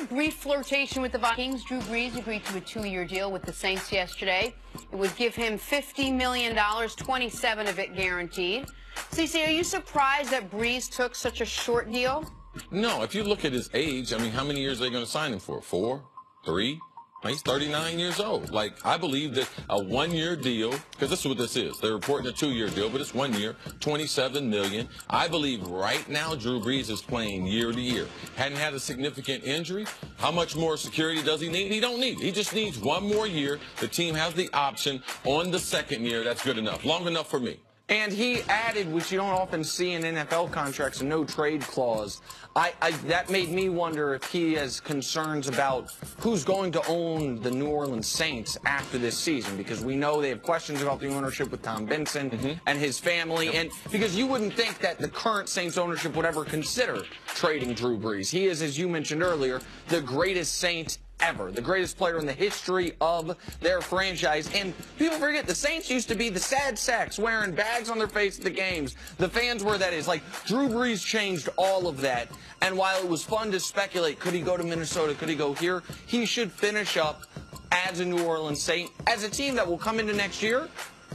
a brief flirtation with the Vikings. Drew Brees agreed to a 2-year deal with the Saints yesterday. It would give him $50 million, 27 of it guaranteed. CeCe, are you surprised that Brees took such a short deal? No, if you look at his age, I mean, how many years are they going to sign him for? 4? 3? He's 39 years old. Like, I believe that a 1-year deal, because this is what this is. They're reporting a 2-year deal, but it's 1 year, $27 million. I believe right now Drew Brees is playing year to year. Hadn't had a significant injury. How much more security does he need? He don't need it. He just needs 1 more year. The team has the option on the 2nd year. That's good enough. Long enough for me. And he added, which you don't often see in NFL contracts, a no-trade clause. That made me wonder if he has concerns about who's going to own the New Orleans Saints after this season, because we know they have questions about the ownership with Tom Benson and his family, and because you wouldn't think that the current Saints ownership would ever consider trading Drew Brees. He is, as you mentioned earlier, the greatest Saint ever, the greatest player in the history of their franchise. And people forget, the Saints used to be the sad sacks wearing bags on their face at the games. The fans were that is. Like, Drew Brees changed all of that. And while it was fun to speculate, could he go to Minnesota, could he go here, he should finish up as a New Orleans Saint, as a team that will come into next year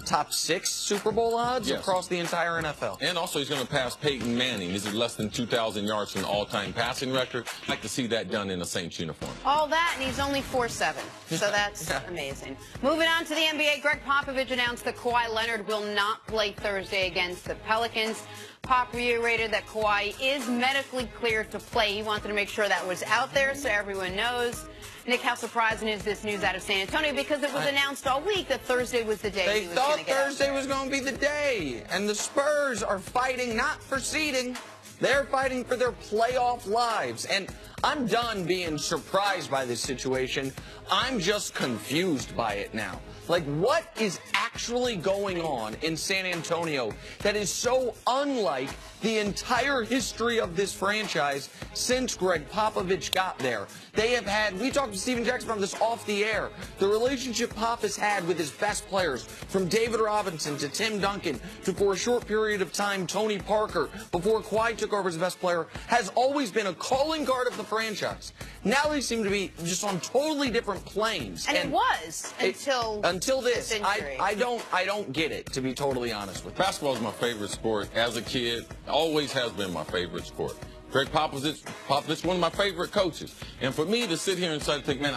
top 6 Super Bowl odds across the entire NFL. And also he's going to pass Peyton Manning. He's at less than 2,000 yards from the all-time passing record. I'd like to see that done in a Saints uniform. All that, and he's only 4'7", so that's amazing. Moving on to the NBA, Greg Popovich announced that Kawhi Leonard will not play Thursday against the Pelicans. Pop reiterated that Kawhi is medically cleared to play. He wanted to make sure that was out there so everyone knows. Nick, how surprising is this news out of San Antonio? Because it was announced all week that Thursday was the day he was going to get out there. They thought Thursday was going to be the day. And the Spurs are fighting not for seeding. They're fighting for their playoff lives. And I'm done being surprised by this situation. I'm just confused by it now. Like, what is actually going on in San Antonio that is so unlike the entire history of this franchise since Greg Popovich got there? They have had, we talked to Steven Jackson about this off the air, the relationship Pop has had with his best players, from David Robinson to Tim Duncan to, for a short period of time, Tony Parker, before Kawhi took over as best player, has always been a calling card of the franchise. Now they seem to be just on totally different planes. And it was until this. I don't get it, to be totally honest with you. Basketball is my favorite sport as a kid. Always has been my favorite sport. Greg Popovich, one of my favorite coaches. And for me to sit here and start to think, man,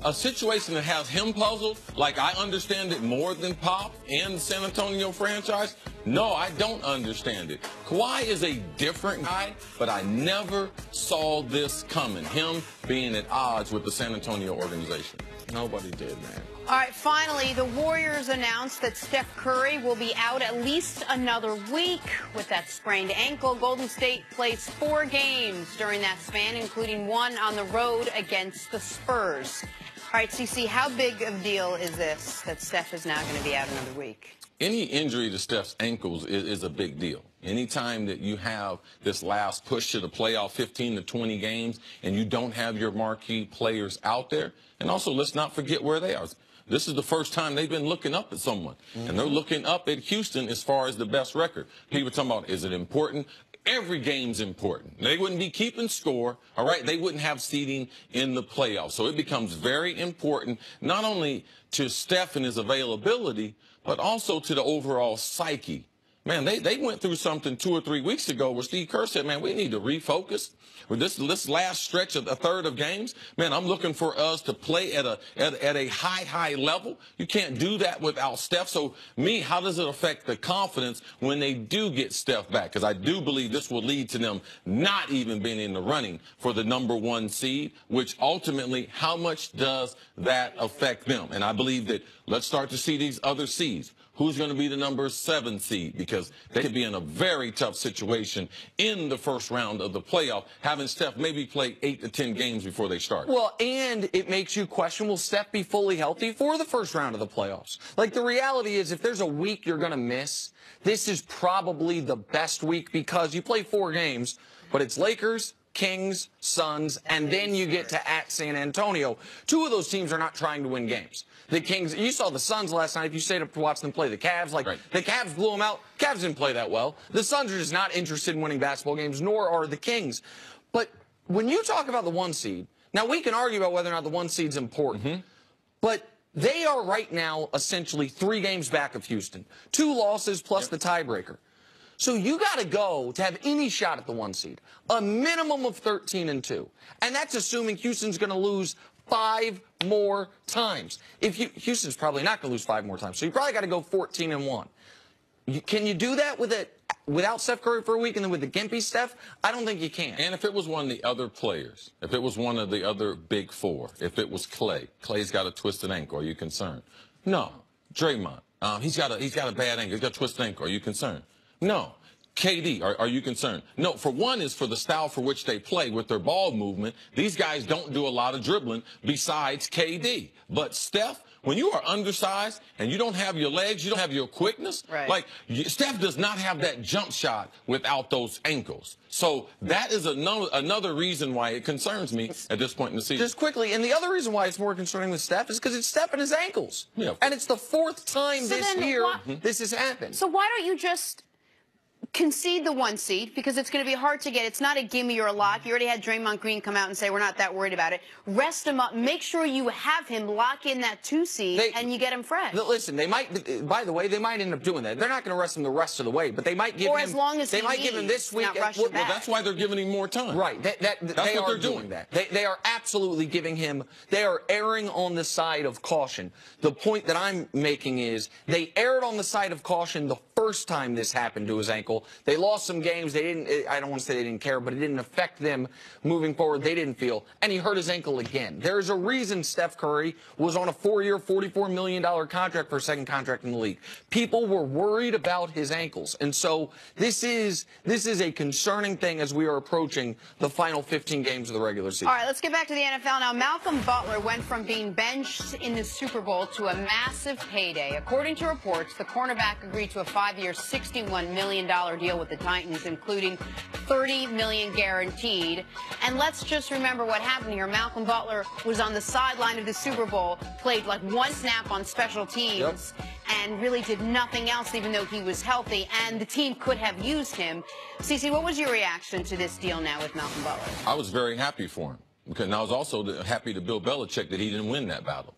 a situation that has him puzzled, like I understand it more than Pop and the San Antonio franchise, no, I don't understand it. Kawhi is a different guy, but I never saw this coming, him being at odds with the San Antonio organization. Nobody did, man. All right, finally, the Warriors announced that Steph Curry will be out at least another week with that sprained ankle. Golden State plays 4 games during that span, including 1 on the road against the Spurs. All right, CeCe, how big of a deal is this that Steph is now going to be out another week? Any injury to Steph's ankles is a big deal. Anytime that you have this last push to the playoff, 15 to 20 games, and you don't have your marquee players out there, and also let's not forget where they are. This is the first time they've been looking up at someone, and they're looking up at Houston as far as the best record. People talking about, is it important? Every game's important. They wouldn't be keeping score, all right? They wouldn't have seeding in the playoffs. So it becomes very important, not only to Steph and his availability, but also to the overall psyche. Man, they went through something 2 or 3 weeks ago where Steve Kerr said, man, we need to refocus. With this last stretch of a third of games, man, I'm looking for us to play at a high level. You can't do that without Steph. So, how does it affect the confidence when they do get Steph back? Because I do believe this will lead to them not even being in the running for the #1 seed, which ultimately, how much does that affect them? And I believe that let's start to see these other seeds. Who's going to be the #7 seed? Because they could be in a very tough situation in the first round of the playoff, having Steph maybe play 8 to 10 games before they start. Well, and it makes you question, will Steph be fully healthy for the first round of the playoffs? Like, the reality is, if there's a week you're going to miss, this is probably the best week, because you play 4 games, but it's Lakers, Kings, Suns, and then you get to at San Antonio. 2 of those teams are not trying to win games. The Kings, you saw the Suns last night. If you stayed up to watch them play the Cavs, the Cavs blew them out. Cavs didn't play that well. The Suns are just not interested in winning basketball games, nor are the Kings. But when you talk about the 1 seed, Now, we can argue about whether or not the 1 seed's important, but they are right now essentially 3 games back of Houston. 2 losses plus the tiebreaker. So you got to go to have any shot at the 1 seed, a minimum of 13-2. And that's assuming Houston's going to lose 5 more times. Houston's probably not going to lose 5 more times. So you probably got to go 14-1. Can you do that without Steph Curry for a week and then with the gimpy Steph? I don't think you can. And if it was one of the other players, if it was one of the other big 4, if it was Clay's got a twisted ankle, are you concerned? No. Draymond, he's got a bad ankle, he's got a twisted ankle, are you concerned? No. KD, are you concerned? No. For one is for the style for which they play with their ball movement. These guys don't do a lot of dribbling besides KD. But Steph, when you are undersized and you don't have your legs, you don't have your quickness, right. Like Steph does not have that jump shot without those ankles. So that is another reason why it concerns me at this point in the season. Just quickly, and the other reason why it's more concerning with Steph is because it's Steph and his ankles. Yeah. And it's the 4th time this year this has happened. So why don't you just concede the 1 seed, because it's going to be hard to get. It's not a gimme or a lock. You already had Draymond Green come out and say we're not that worried about it. Rest him up. Make sure you have him lock in that 2 seed and you get him fresh. Listen, they might. By the way, they might end up doing that. They're not going to rest him the rest of the way, but they might give him. Or as long as they might give him this week. Well, that's why they're giving him more time. Right. That's what they're doing. That. They are absolutely giving him. They are erring on the side of caution. The point that I'm making is they erred on the side of caution the first time this happened to his ankle. They lost some games. They didn't. I don't want to say they didn't care, but it didn't affect them moving forward. They didn't feel, and he hurt his ankle again. There's a reason Steph Curry was on a 4-year, $44 million contract for a second contract in the league. People were worried about his ankles, and so this is a concerning thing as we are approaching the final 15 games of the regular season. All right, let's get back to the NFL now. Malcolm Butler went from being benched in the Super Bowl to a massive payday. According to reports, the cornerback agreed to a 5-year, $61 million deal with the Titans, including $30 million guaranteed. And let's just remember what happened here. Malcolm Butler was on the sideline of the Super Bowl, played like 1 snap on special teams, and really did nothing else, even though he was healthy, and the team could have used him. CeCe, what was your reaction to this deal now with Malcolm Butler? I was very happy for him, because I was also happy to Bill Belichick that he didn't win that battle.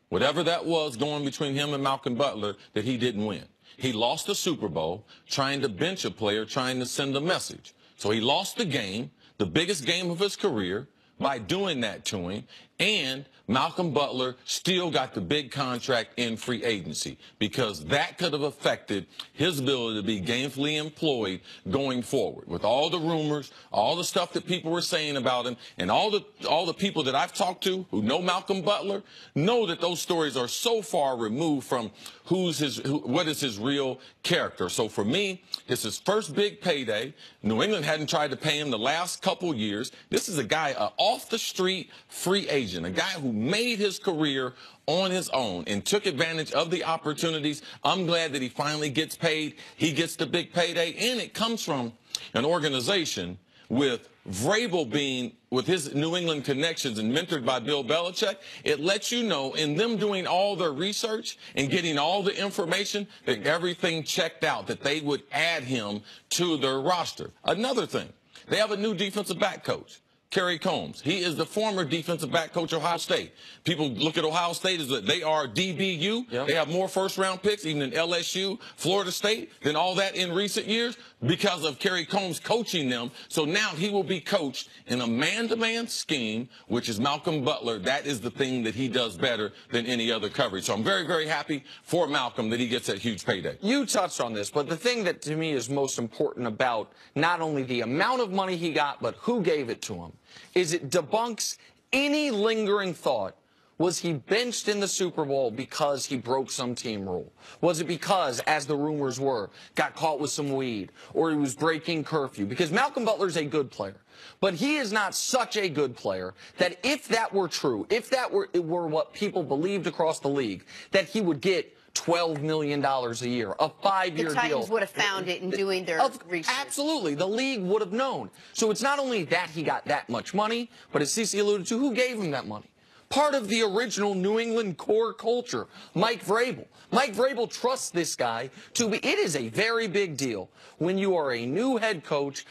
Whatever that was going between him and Malcolm Butler, that he didn't win. He lost the Super Bowl trying to bench a player, trying to send a message. So he lost the game, the biggest game of his career, by doing that to him. And Malcolm Butler still got the big contract in free agency, because that could have affected his ability to be gainfully employed going forward. With all the rumors, all the stuff that people were saying about him, and all the people that I've talked to who know Malcolm Butler know that those stories are so far removed from what is his real character. So for me, it's his first big payday. New England hadn't tried to pay him the last couple years. This is a guy, an off-the-street free agent, a guy who made his career on his own and took advantage of the opportunities. I'm glad that he finally gets paid. He gets the big payday, and it comes from an organization with Vrabel being, with his New England connections and mentored by Bill Belichick. It lets you know, in them doing all their research and getting all the information, that everything checked out, that they would add him to their roster. Another thing, they have a new defensive back coach, Kerry Combs. He is the former defensive back coach of Ohio State. People look at Ohio State as that they are DBU. Yep. They have more first-round picks, even in LSU, Florida State, than all that in recent years because of Kerry Combs coaching them. So now he will be coached in a man-to-man scheme, which is Malcolm Butler. That is the thing that he does better than any other coverage. So I'm very, very happy for Malcolm that he gets that huge payday. You touched on this, but the thing that to me is most important about not only the amount of money he got, but who gave it to him, is it debunks any lingering thought. Was he benched in the Super Bowl because he broke some team rule? Was it because, as the rumors were, got caught with some weed, or he was breaking curfew? Because Malcolm Butler's a good player, but he is not such a good player that if that were true, if that were what people believed across the league, that he would get $12 million a year, a 5-year deal. The Titans would have found it in doing their research. Absolutely. The league would have known. So it's not only that he got that much money, but as CeCe alluded to, who gave him that money? Part of the original New England core culture, Mike Vrabel. Mike Vrabel trusts this guy to be. It is a very big deal when you are a new head coach.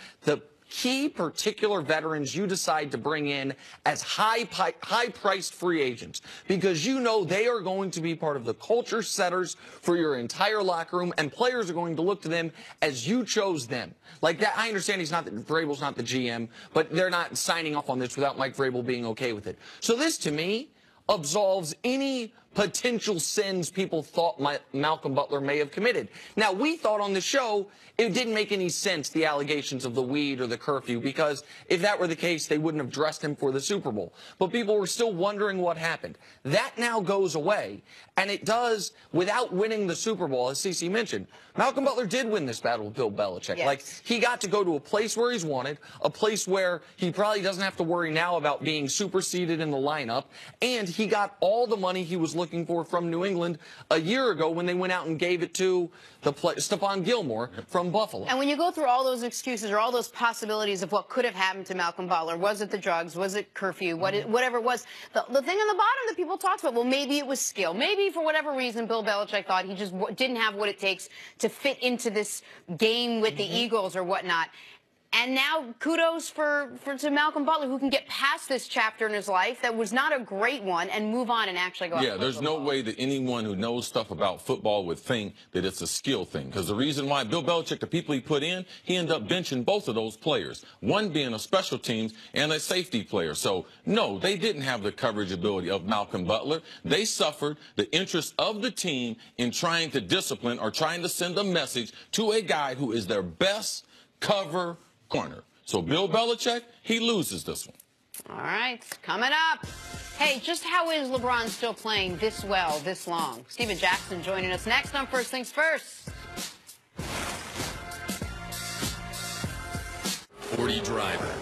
key particular veterans you decide to bring in as high-priced free agents, because you know they are going to be part of the culture setters for your entire locker room, and players are going to look to them as you chose them. Like that, I understand Vrabel's not the GM, but they're not signing off on this without Mike Vrabel being okay with it. So this, to me, absolves any potential sins people thought Malcolm Butler may have committed. Now, we thought on the show it didn't make any sense, the allegations of the weed or the curfew, because if that were the case, they wouldn't have dressed him for the Super Bowl. But people were still wondering what happened. That now goes away, and it does without winning the Super Bowl, as CeCe mentioned. Malcolm Butler did win this battle with Bill Belichick. Yes. Like, he got to go to a place where he's wanted, a place where he probably doesn't have to worry now about being superseded in the lineup, and he got all the money he was looking for from New England a year ago when they went out and gave it to Stephon Gilmore from Buffalo. And when you go through all those excuses or all those possibilities of what could have happened to Malcolm Butler, was it the drugs, was it curfew, whatever it was, the thing on the bottom that people talked about, well, maybe it was skill. Maybe for whatever reason Bill Belichick thought he just didn't have what it takes to fit into this game with the Eagles or whatnot. And now kudos to Malcolm Butler, who can get past this chapter in his life that was not a great one and move on and actually go out. Yeah, there's no way that anyone who knows stuff about football would think that it's a skill thing. Because the reason why Bill Belichick, the people he put in, he ended up benching both of those players. One being a special teams and a safety player. So, no, they didn't have the coverage ability of Malcolm Butler. They suffered the interest of the team in trying to discipline or trying to send a message to a guy who is their best cover corner. So Bill Belichick, he loses this one. All right, coming up. Hey, just how is LeBron still playing this well, this long? Steven Jackson joining us next on First Things First. 40 driver.